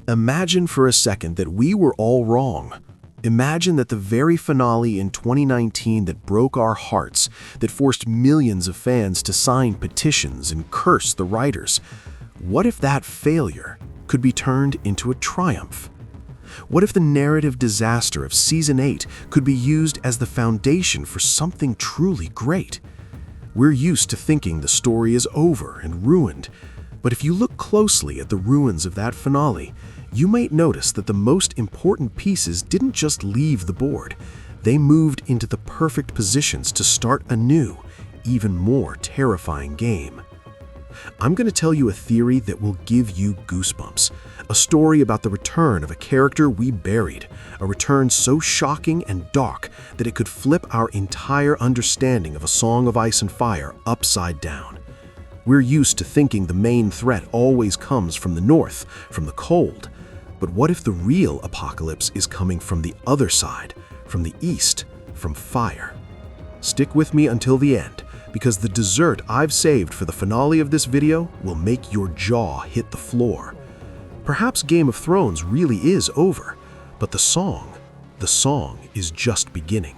Imagine for a second that we were all wrong. Imagine that the very finale in 2019 that broke our hearts, that forced millions of fans to sign petitions and curse the writers. What if that failure could be turned into a triumph? What if the narrative disaster of Season 8 could be used as the foundation for something truly great? We're used to thinking the story is over and ruined, but if you look closely at the ruins of that finale, you might notice that the most important pieces didn't just leave the board. They moved into the perfect positions to start a new, even more terrifying game. I'm going to tell you a theory that will give you goosebumps, a story about the return of a character we buried, a return so shocking and dark that it could flip our entire understanding of A Song of Ice and Fire upside down. We're used to thinking the main threat always comes from the north, from the cold. But what if the real apocalypse is coming from the other side, from the east, from fire? Stick with me until the end, because the dessert I've saved for the finale of this video will make your jaw hit the floor. Perhaps Game of Thrones really is over, but the song is just beginning.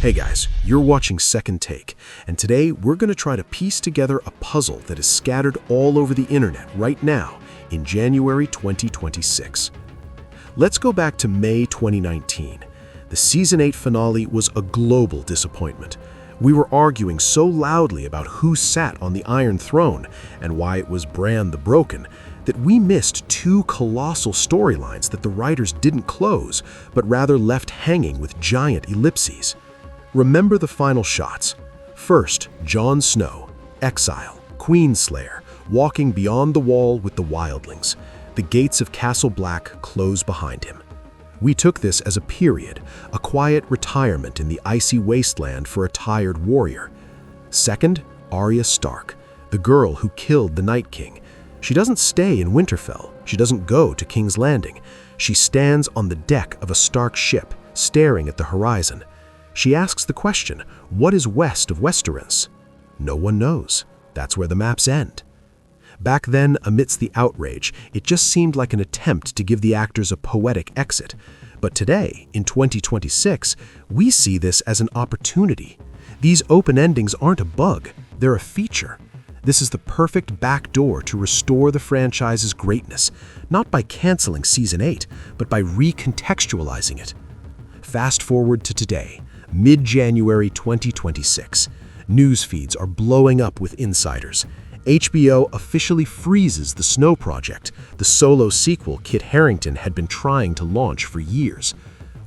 Hey guys, you're watching Second Take, and today we're going to try to piece together a puzzle that is scattered all over the internet right now in January 2026. Let's go back to May 2019. The Season 8 finale was a global disappointment. We were arguing so loudly about who sat on the Iron Throne and why it was Bran the Broken that we missed two colossal storylines that the writers didn't close, but rather left hanging with giant ellipses. Remember the final shots. First, Jon Snow, exile, Queenslayer, walking beyond the wall with the wildlings. The gates of Castle Black close behind him. We took this as a period, a quiet retirement in the icy wasteland for a tired warrior. Second, Arya Stark, the girl who killed the Night King. She doesn't stay in Winterfell. She doesn't go to King's Landing. She stands on the deck of a Stark ship, staring at the horizon. She asks the question, what is west of Westeros? No one knows. That's where the maps end. Back then, amidst the outrage, it just seemed like an attempt to give the actors a poetic exit. But today, in 2026, we see this as an opportunity. These open endings aren't a bug, they're a feature. This is the perfect backdoor to restore the franchise's greatness, not by canceling Season 8, but by recontextualizing it. Fast forward to today. Mid-January 2026. News feeds are blowing up with insiders. HBO officially freezes The Snow Project, the solo sequel Kit Harington had been trying to launch for years.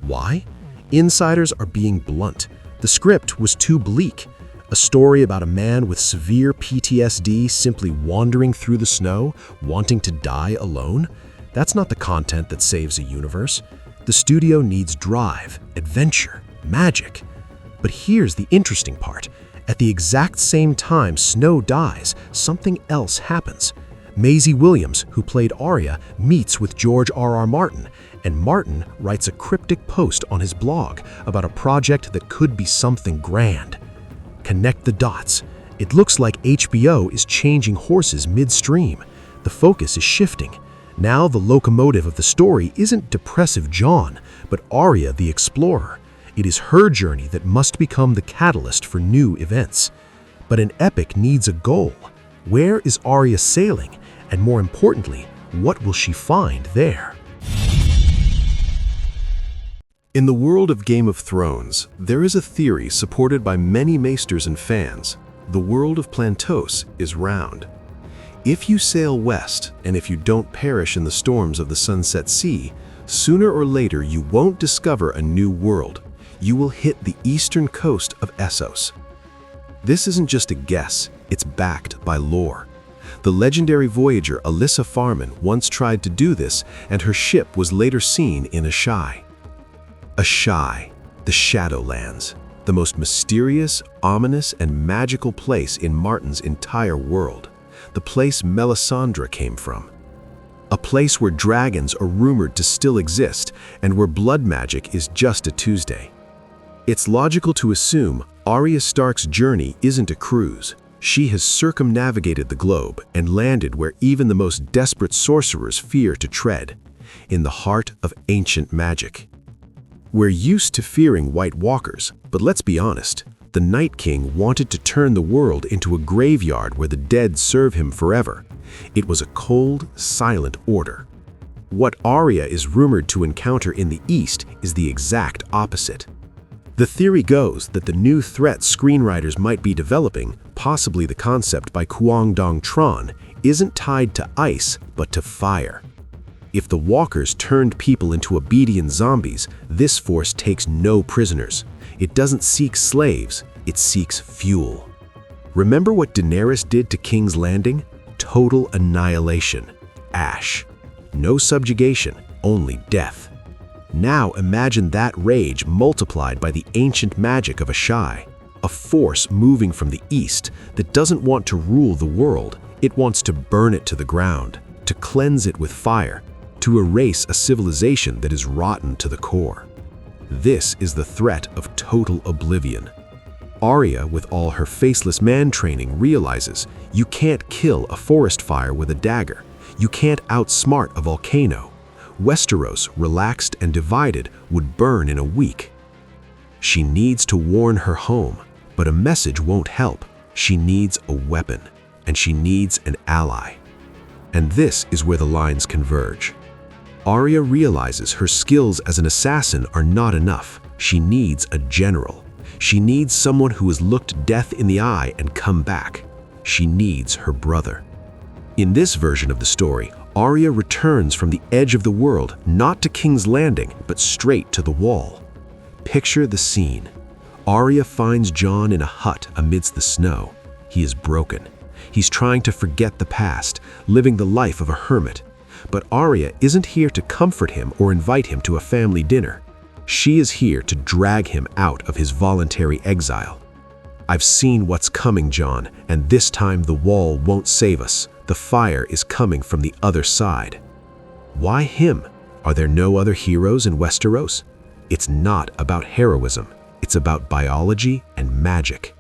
Why? Insiders are being blunt. The script was too bleak. A story about a man with severe PTSD simply wandering through the snow, wanting to die alone? That's not the content that saves a universe. The studio needs drive, adventure, magic. But here's the interesting part. At the exact same time Snow dies, something else happens. Maisie Williams, who played Arya, meets with George R.R. Martin, and Martin writes a cryptic post on his blog about a project that could be something grand. Connect the dots. It looks like HBO is changing horses midstream. The focus is shifting. Now the locomotive of the story isn't depressive Jon, but Arya the Explorer. It is her journey that must become the catalyst for new events. But an epic needs a goal. Where is Arya sailing? And more importantly, what will she find there? In the world of Game of Thrones, there is a theory supported by many maesters and fans. The world of Plantos is round. If you sail west, and if you don't perish in the storms of the Sunset Sea, sooner or later you won't discover a new world. You will hit the eastern coast of Essos. This isn't just a guess, it's backed by lore. The legendary voyager Alyssa Farman once tried to do this, and her ship was later seen in Asshai. Asshai, the Shadowlands, the most mysterious, ominous, and magical place in Martin's entire world. The place Melisandre came from. A place where dragons are rumored to still exist, and where blood magic is just a Tuesday. It's logical to assume Arya Stark's journey isn't a cruise. She has circumnavigated the globe and landed where even the most desperate sorcerers fear to tread, in the heart of ancient magic. We're used to fearing White Walkers, but let's be honest, the Night King wanted to turn the world into a graveyard where the dead serve him forever. It was a cold, silent order. What Arya is rumored to encounter in the East is the exact opposite. The theory goes that the new threat screenwriters might be developing, possibly the concept by Kwang Dong Tron, isn't tied to ice, but to fire. If the Walkers turned people into obedient zombies, this force takes no prisoners. It doesn't seek slaves, it seeks fuel. Remember what Daenerys did to King's Landing? Total annihilation. Ash. No subjugation, only death. Now imagine that rage multiplied by the ancient magic of Asshai, a force moving from the east that doesn't want to rule the world, it wants to burn it to the ground, to cleanse it with fire, to erase a civilization that is rotten to the core. This is the threat of total oblivion. Arya, with all her faceless man training, realizes you can't kill a forest fire with a dagger. You can't outsmart a volcano. Westeros, relaxed and divided, would burn in a week. She needs to warn her home, but a message won't help. She needs a weapon, and she needs an ally. And this is where the lines converge. Arya realizes her skills as an assassin are not enough. She needs a general. She needs someone who has looked death in the eye and come back. She needs her brother. In this version of the story, Arya returns from the edge of the world, not to King's Landing, but straight to the Wall. Picture the scene. Arya finds Jon in a hut amidst the snow. He is broken. He's trying to forget the past, living the life of a hermit. But Arya isn't here to comfort him or invite him to a family dinner. She is here to drag him out of his voluntary exile. I've seen what's coming, Jon, and this time the Wall won't save us. The fire is coming from the other side. Why him? Are there no other heroes in Westeros? It's not about heroism. It's about biology and magic.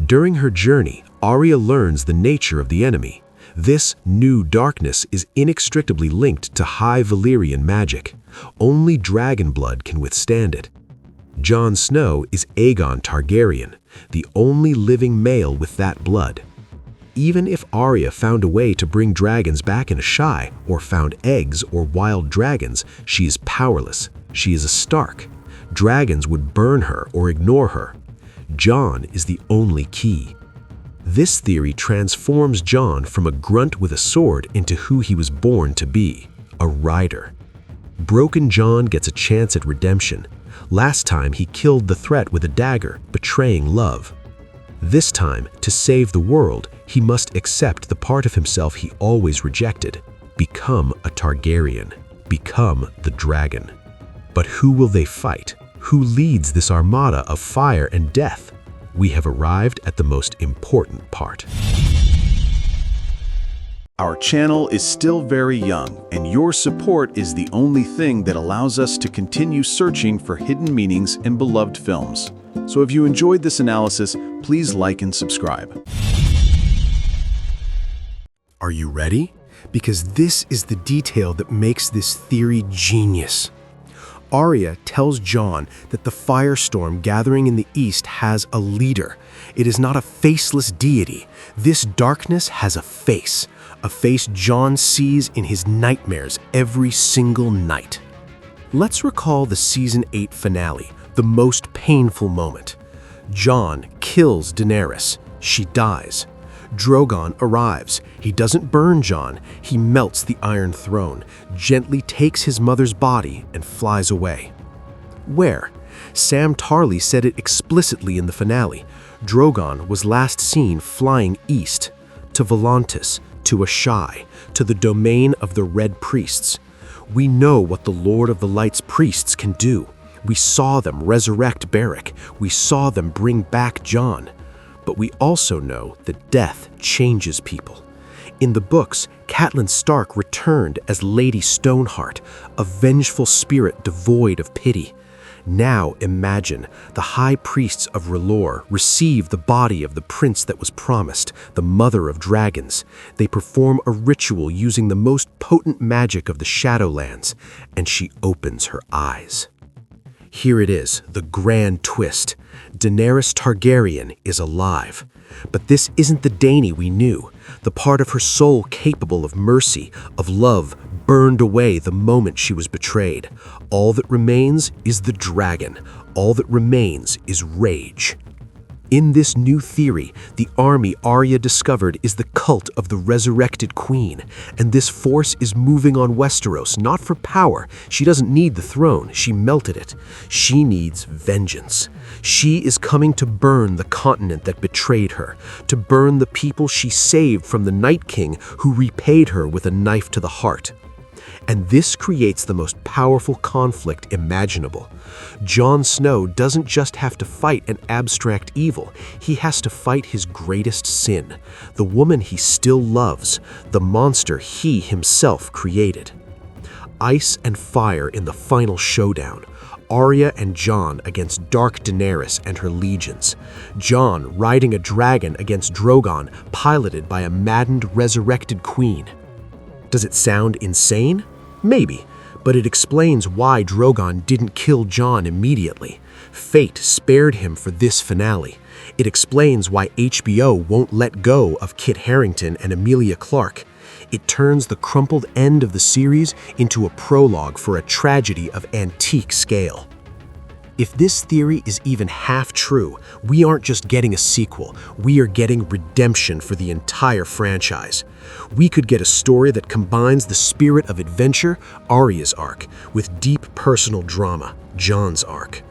During her journey, Arya learns the nature of the enemy. This new darkness is inextricably linked to high Valyrian magic. Only dragon blood can withstand it. Jon Snow is Aegon Targaryen, the only living male with that blood. Even if Arya found a way to bring dragons back in Asshai, or found eggs or wild dragons, she is powerless. She is a Stark. Dragons would burn her or ignore her. Jon is the only key. This theory transforms Jon from a grunt with a sword into who he was born to be, a rider. Broken Jon gets a chance at redemption. Last time he killed the threat with a dagger, betraying love. This time, to save the world, he must accept the part of himself he always rejected, become a Targaryen, become the dragon. But who will they fight? Who leads this armada of fire and death? We have arrived at the most important part. Our channel is still very young, and your support is the only thing that allows us to continue searching for hidden meanings in beloved films. So if you enjoyed this analysis, please like and subscribe. Are you ready? Because this is the detail that makes this theory genius. Arya tells Jon that the firestorm gathering in the east has a leader. It is not a faceless deity. This darkness has a face Jon sees in his nightmares every single night. Let's recall the Season 8 finale, the most painful moment. Jon kills Daenerys. She dies. Drogon arrives. He doesn't burn Jon. He melts the Iron Throne, gently takes his mother's body, and flies away. Where? Sam Tarly said it explicitly in the finale. Drogon was last seen flying east, to Volantis, to Asshai, to the domain of the Red Priests. We know what the Lord of the Light's priests can do. We saw them resurrect Beric. We saw them bring back Jon. But we also know that death changes people. In the books, Catelyn Stark returned as Lady Stoneheart, a vengeful spirit devoid of pity. Now imagine the high priests of R'hllor receive the body of the prince that was promised, the mother of dragons. They perform a ritual using the most potent magic of the Shadowlands, and she opens her eyes. Here it is, the grand twist. Daenerys Targaryen is alive. But this isn't the Dany we knew. The part of her soul capable of mercy, of love, burned away the moment she was betrayed. All that remains is the dragon. All that remains is rage. In this new theory, the army Arya discovered is the cult of the resurrected queen, and this force is moving on Westeros, not for power. She doesn't need the throne, she melted it. She needs vengeance. She is coming to burn the continent that betrayed her, to burn the people she saved from the Night King who repaid her with a knife to the heart. And this creates the most powerful conflict imaginable. Jon Snow doesn't just have to fight an abstract evil, he has to fight his greatest sin, the woman he still loves, the monster he himself created. Ice and fire in the final showdown. Arya and Jon against Dark Daenerys and her legions. Jon riding a dragon against Drogon, piloted by a maddened, resurrected queen. Does it sound insane? Maybe, but it explains why Drogon didn't kill Jon immediately. Fate spared him for this finale. It explains why HBO won't let go of Kit Harington and Emilia Clarke. It turns the crumpled end of the series into a prologue for a tragedy of antique scale. If this theory is even half true, we aren't just getting a sequel, we are getting redemption for the entire franchise. We could get a story that combines the spirit of adventure, Arya's arc, with deep personal drama, Jon's arc.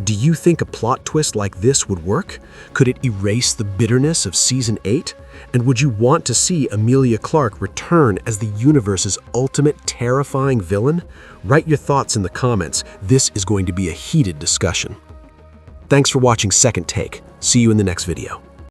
Do you think a plot twist like this would work? Could it erase the bitterness of Season 8? And would you want to see Emilia Clarke return as the universe's ultimate terrifying villain? Write your thoughts in the comments. This is going to be a heated discussion. Thanks for watching Second Take. See you in the next video.